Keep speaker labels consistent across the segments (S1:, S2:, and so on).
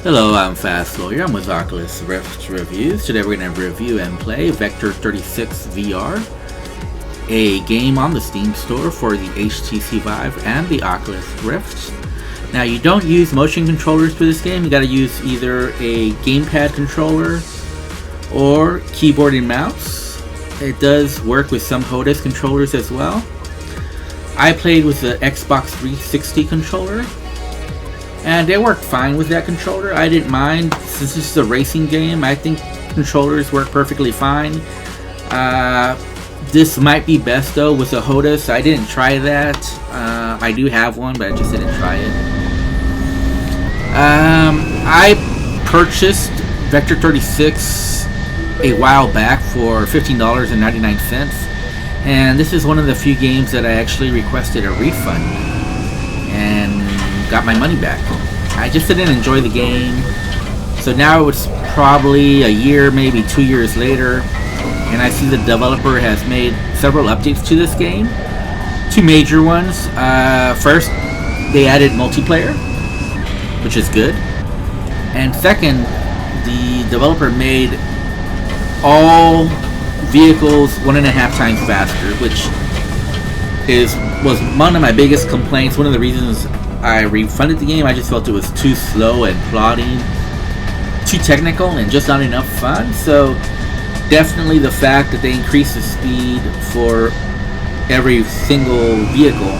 S1: Hello, I'm Fast Lawyer. I'm with Oculus Rift Reviews. Today we're going to review and play Vector 36 VR, a game on the Steam store for the HTC Vive and the Oculus Rift. Now, you don't use motion controllers for this game. You got to use either a gamepad controller or keyboard and mouse. It does work with some HOTAS controllers as well. I played with the Xbox 360 controller, and they worked fine with that controller. I didn't mind. Since this is a racing game, I think controllers work perfectly fine. This might be best though with a HOTAS. I didn't try that. I do have one, but I just didn't try it. I purchased Vector 36 a while back for $15.99, and this is one of the few games that I actually requested a refund and got my money back. I just didn't enjoy the game. So now it's probably a year, maybe 2 years later, and I see the developer has made several updates to this game. Two major ones. First, they added multiplayer, which is good. And second, the developer made all vehicles 1.5 times faster, which was one of my biggest complaints. One of the reasons I refunded the game. I just felt it was too slow and plodding, too technical, and just not enough fun. So definitely the fact that they increased the speed for every single vehicle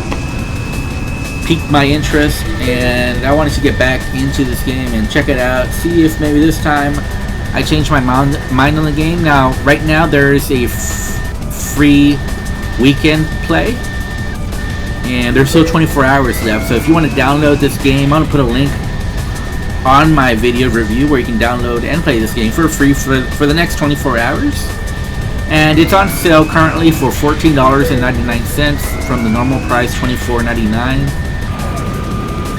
S1: piqued my interest, and I wanted to get back into this game and check it out, see if maybe this time I change my mind on the game. Now, right now there is a free weekend play, and there's still 24 hours left. So if you want to download this game, I'm going to put a link on my video review where you can download and play this game for free for the next 24 hours. And it's on sale currently for $14.99 from the normal price $24.99.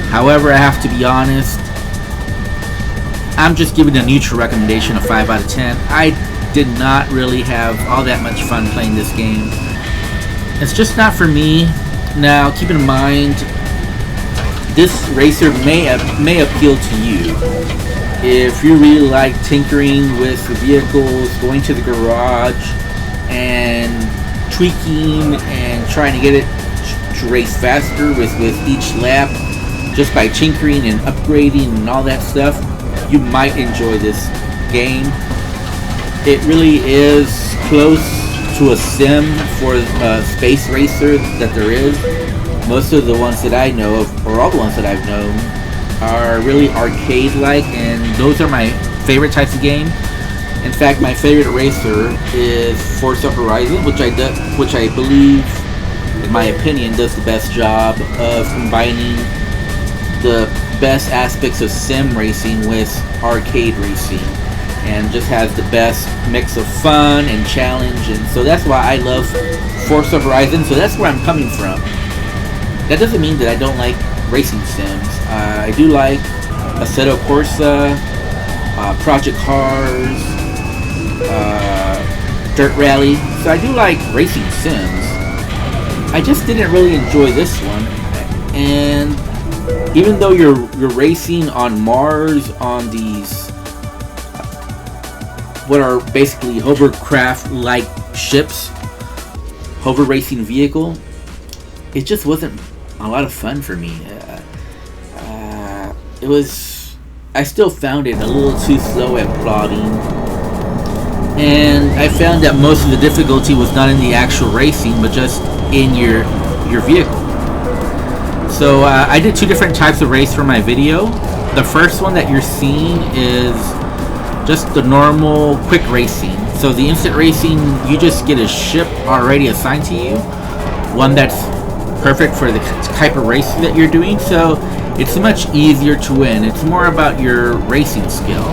S1: However, I have to be honest, I'm just giving a neutral recommendation of 5 out of 10. I did not really have all that much fun playing this game. It's just not for me. Now, keep in mind, this racer may appeal to you if you really like tinkering with the vehicles, going to the garage and tweaking and trying to get it to race faster with each lap just by tinkering and upgrading and all that stuff. You might enjoy this game. It really is close to a sim for a space racer that there is. Most of the ones that I know of, or all the ones that I've known, are really arcade-like, and those are my favorite types of game. In fact, my favorite racer is Forza Horizon, which I believe, in my opinion, does the best job of combining the best aspects of sim racing with arcade racing, and just has the best mix of fun and challenge. And so that's why I love Forza Horizon. So that's where I'm coming from. That doesn't mean that I don't like racing sims. I do like Assetto Corsa, Project Cars, Dirt Rally. So I do like racing sims. I just didn't really enjoy this one. And even though you're racing on Mars on these what are basically hovercraft-like ships, hover racing vehicle, it just wasn't a lot of fun for me. I still found it a little too slow and plodding, and I found that most of the difficulty was not in the actual racing, but just in your vehicle. So I did two different types of race for my video. The first one that you're seeing is just the normal quick racing. So the instant racing, you just get a ship already assigned to you, one that's perfect for the type of race that you're doing. So it's much easier to win. It's more about your racing skill.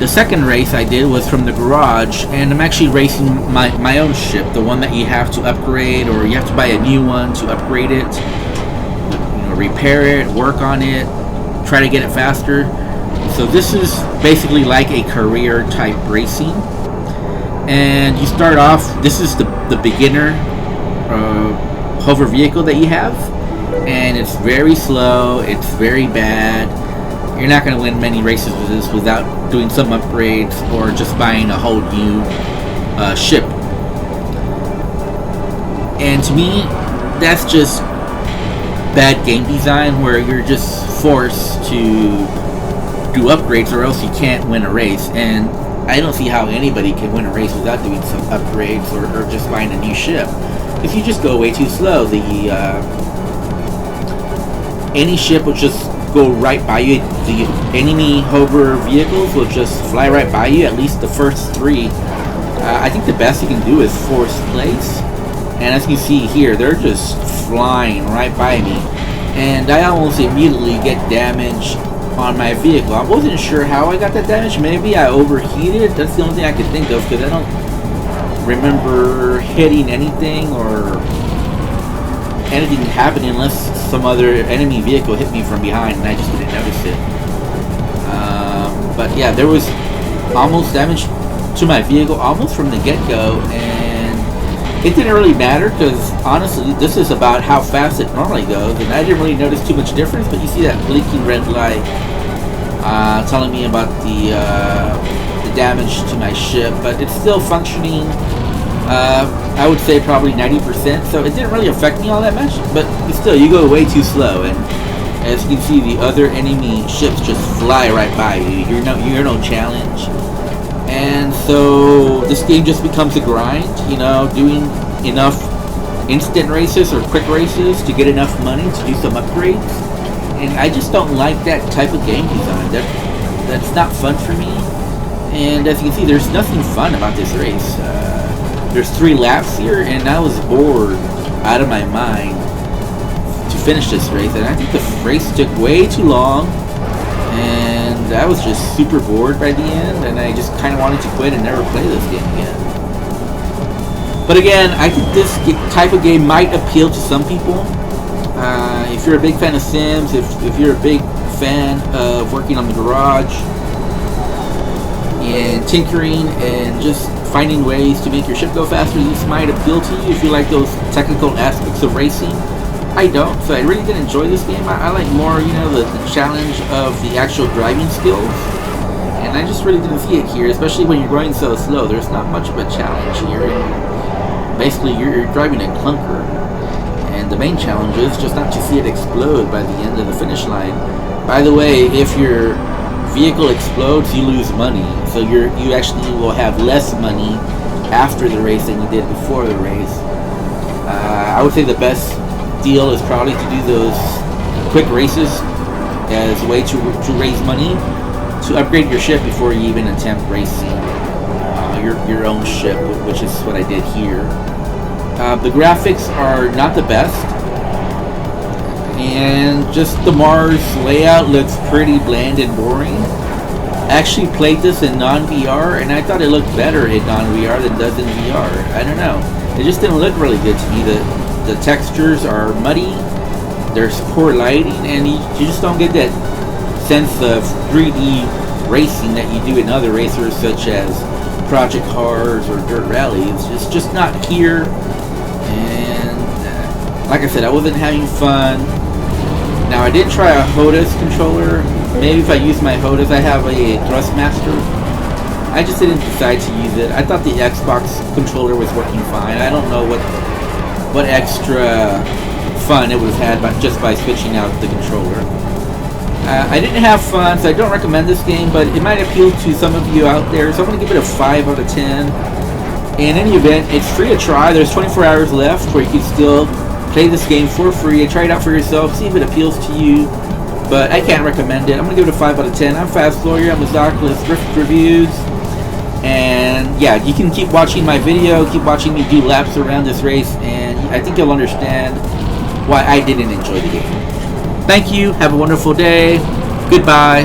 S1: The second race I did was from the garage, and I'm actually racing my own ship, the one that you have to upgrade, or you have to buy a new one to upgrade it, repair it, work on it, try to get it faster. So this is basically like a career type racing, and you start off, this is the beginner hover vehicle that you have, and it's very slow, it's very bad. you're not going to win many races with this without doing some upgrades or just buying a whole new ship. And to me, that's just bad game design, where you're just forced to do upgrades or else you can't win a race. And I don't see how anybody can win a race without doing some upgrades or just buying a new ship. If you just go way too slow, any ship will just go right by you. The enemy hover vehicles will just fly right by you, at least the first three. I think the best you can do is force place. And as you can see here, they're just flying right by me. And I almost immediately get damage on my vehicle. I wasn't sure how I got that damage. Maybe I overheated. That's the only thing I could think of, because I don't remember hitting anything or anything happening unless some other enemy vehicle hit me from behind and I just didn't notice it. But yeah, there was almost damage to my vehicle almost from the get-go, and it didn't really matter because honestly this is about how fast it normally goes, and I didn't really notice too much difference. But you see that blinking red light telling me about the damage to my ship, but it's still functioning. I would say probably 90%, so it didn't really affect me all that much. But still, you go way too slow, and as you can see, the other enemy ships just fly right by you. You're no challenge, and so this game just becomes a grind. You know, doing enough instant races or quick races to get enough money to do some upgrades, and I just don't like that type of game design. That's not fun for me. And as you can see, there's nothing fun about this race. There's 3 laps here, and I was bored out of my mind to finish this race. And I think the race took way too long, and I was just super bored by the end, and I just kind of wanted to quit and never play this game again. But again, I think this type of game might appeal to some people. If you're a big fan of Sims, if you're a big fan of working on the garage and tinkering and just finding ways to make your ship go faster, this might appeal to you if you like those technical aspects of racing. I don't, so I really did enjoy this game. I like more, you know, the challenge of the actual driving skills, and I just really didn't see it here, especially when you're going so slow. There's not much of a challenge here, and basically you're driving a clunker, and the main challenge is just not to see it explode by the end of the finish line. By the way, if your vehicle explodes, you lose money, so you actually will have less money after the race than you did before the race. I would say the best deal is probably to do those quick races as a way to raise money to upgrade your ship before you even attempt racing your own ship, which is what I did here. The graphics are not the best, and just the Mars layout looks pretty bland and boring. I actually played this in non-VR, and I thought it looked better in non-VR than it does in VR. I don't know. It just didn't look really good to me. The textures are muddy, there's poor lighting, and you just don't get that sense of 3D racing that you do in other racers such as Project Cars or Dirt Rallies. It's just not here, and like I said, I wasn't having fun. Now, I did try a HOTAS controller. Maybe if I use my HOTAS, I have a Thrustmaster. I just didn't decide to use it. I thought the Xbox controller was working fine. I don't know what extra fun it would have had just by switching out the controller. I didn't have fun, so I don't recommend this game, but it might appeal to some of you out there, so I'm going to give it a 5 out of 10. In any event, it's free to try. There's 24 hours left where you can still play this game for free and try it out for yourself, see if it appeals to you, but I can't recommend it. I'm going to give it a 5 out of 10. I'm Fast Lawyer. I'm with Oculus Reviews. And yeah, you can keep watching my video, keep watching me do laps around this race, and I think you'll understand why I didn't enjoy the game. Thank you. Have a wonderful day. Goodbye.